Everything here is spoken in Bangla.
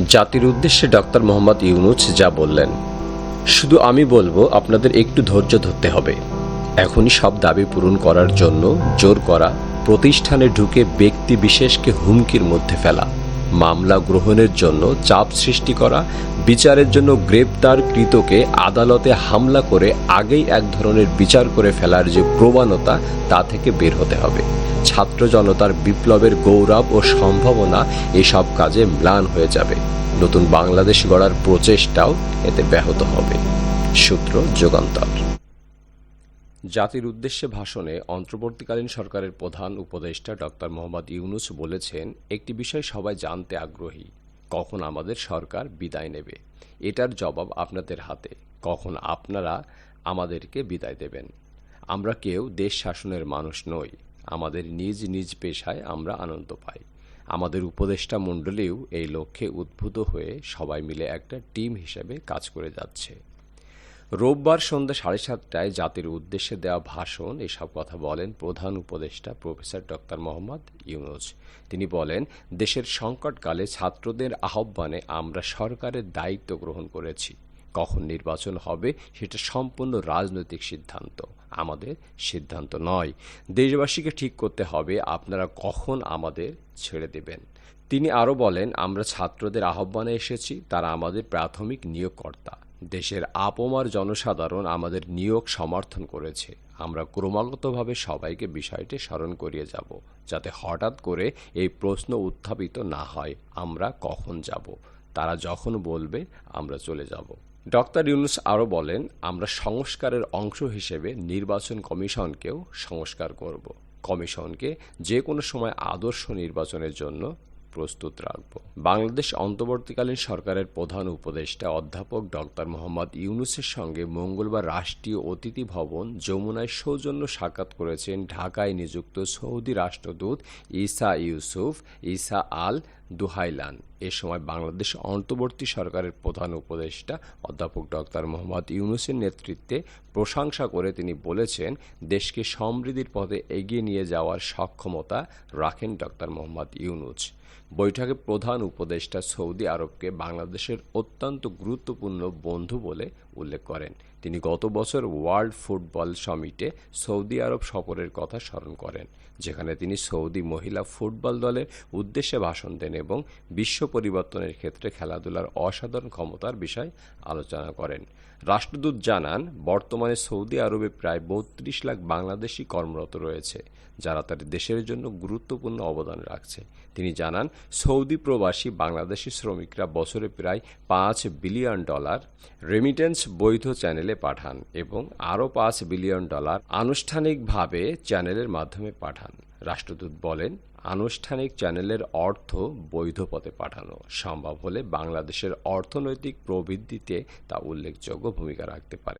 জাতির উদ্দেশ্যে ডক্টর মোহাম্মদ ইউনূস যা বললেন, শুধু আমি বলবো আপনাদের একটু ধৈর্য ধরতে হবে। এখনই সব দাবি পূরণ করার জন্য জোর করা, প্রতিষ্ঠানে ঢুকে ব্যক্তি বিশেষকে হুমকির মধ্যে ফেলা, মামলা গ্রহণের জন্য চাপ সৃষ্টি করা, বিচারের জন্য গ্রেপ্তারকৃতকে আদালতে হামলা করে আগেই এক ধরনের বিচার করে ফেলার যে প্রবণতা, তা থেকে বের হতে হবে। ছাত্র জনতার বিপ্লবের গৌরব ও সম্ভাবনা এসব কাজে ম্লান হয়ে যাবে। নতুন বাংলাদেশ গড়ার প্রচেষ্টাও এতে ব্যাহত হবে। সূত্র যুগান্তর। জাতির উদ্দেশ্যে ভাষণে অন্তর্বর্তীকালীন সরকারের প্রধান উপদেষ্টা ডক্টর মোহাম্মদ ইউনূস বলেছেন, একটি বিষয় সবাই জানতে আগ্রহী, কখন আমাদের সরকার বিদায় নেবে। এটার জবাব আপনাদের হাতে। কখন আপনারা আমাদেরকে বিদায় দেবেন? আমরা কেউ দেশ শাসনের মানুষ নই। আমাদের নিজ নিজ পেশায় আমরা আনন্দ পাই। আমাদের উপদেষ্টা মণ্ডলীও এই লক্ষ্যে উদ্বুদ্ধ হয়ে সবাই মিলে একটা টিম হিসেবে কাজ করে যাচ্ছে। রোববার সন্ধ্যা 7:30টায় জাতির উদ্দেশ্যে দেওয়া ভাষণ এসব কথা বলেন প্রধান উপদেষ্টা প্রফেসর ডক্টর মোহাম্মদ ইউনূস। তিনি বলেন, দেশের সংকটকালে ছাত্রদের আহ্বানে আমরা সরকারের দায়িত্ব গ্রহণ করেছি। কখন নির্বাচন হবে সেটা সম্পূর্ণ রাজনৈতিক সিদ্ধান্ত, আমাদের সিদ্ধান্ত নয়। দেশবাসীকে ঠিক করতে হবে আপনারা কখন আমাদের ছেড়ে দেবেন। তিনি আরও বলেন, আমরা ছাত্রদের আহ্বানে এসেছি, তারা আমাদের প্রাথমিক নিয়োগকর্তা। দেশের আপমার জনসাধারণ আমাদের নিয়োগ সমর্থন করেছে। আমরা ক্রমাগতভাবে সবাইকে বিষয়টি স্মরণ করিয়ে যাব, যাতে হঠাৎ করে এই প্রশ্ন উত্থাপিত না হয়, আমরা কখন যাব। তারা যখন বলবে আমরা চলে যাব। ডক্টর ইউনূস আরও বলেন, আমরা সংস্কারের অংশ হিসেবে নির্বাচন কমিশনকেও সংস্কার করব। কমিশনকে যে কোনো সময় আদর্শ নির্বাচনের জন্য প্রস্তুত রাখব। বাংলাদেশ অন্তর্বর্তীকালীন সরকারের প্রধান উপদেষ্টা অধ্যাপক ডক্টর মোহাম্মদ ইউনূসের সঙ্গে মঙ্গলবার রাষ্ট্রীয় অতিথি ভবন যমুনায় সৌজন্য সাক্ষাৎ করেছেন ঢাকায় নিযুক্ত সৌদি রাষ্ট্রদূত ঈসা ইউসুফ ঈসা আল দুহাইলান। এ সময় বাংলাদেশ অন্তর্বর্তী সরকারের প্রধান উপদেষ্টা অধ্যাপক ডক্টর মোহাম্মদ ইউনূসের নেতৃত্বে প্রশংসা করে তিনি বলেছেন, দেশকে সমৃদ্ধির পথে এগিয়ে নিয়ে যাওয়ার সক্ষমতা রাখেন ডক্টর মোহাম্মদ ইউনূস। বৈঠকে প্রধান উপদেষ্টা সৌদি আরবকে বাংলাদেশের অত্যন্ত গুরুত্বপূর্ণ বন্ধু বলে উল্লেখ করেন। তিনি গত বছর ওয়ার্ল্ড ফুটবল সামিটে সৌদি আরব সফরের কথা স্মরণ করেন, যেখানে তিনি সৌদি মহিলা ফুটবল দলের উদ্দেশ্যে ভাষণ দেন এবং বিশ্ব পরিবর্তনের ক্ষেত্রে খেলাধুলার অসাধারণ ক্ষমতার বিষয় আলোচনা করেন। রাষ্ট্রদূত জানান, বর্তমানে সৌদি আরবে প্রায় ৩২ লাখ বাংলাদেশি কর্মরত রয়েছে, যারা তার দেশের জন্য গুরুত্বপূর্ণ অবদান রাখছে। তিনি জানান, সৌদি প্রবাসী বাংলাদেশি শ্রমিকরা বছরে প্রায় $5 বিলিয়ন রেমিটেন্স বৈধ চ্যানেলে পাঠান এবং আরও $5 বিলিয়ন আনুষ্ঠানিকভাবে চ্যানেলের মাধ্যমে পাঠান। রাষ্ট্রদূত বলেন, আনুষ্ঠানিক চ্যানেলের অর্থ বৈধ পথে পাঠানো সম্ভব হলে বাংলাদেশের অর্থনৈতিক প্রবৃদ্ধিতে তা উল্লেখযোগ্য ভূমিকা রাখতে পারে।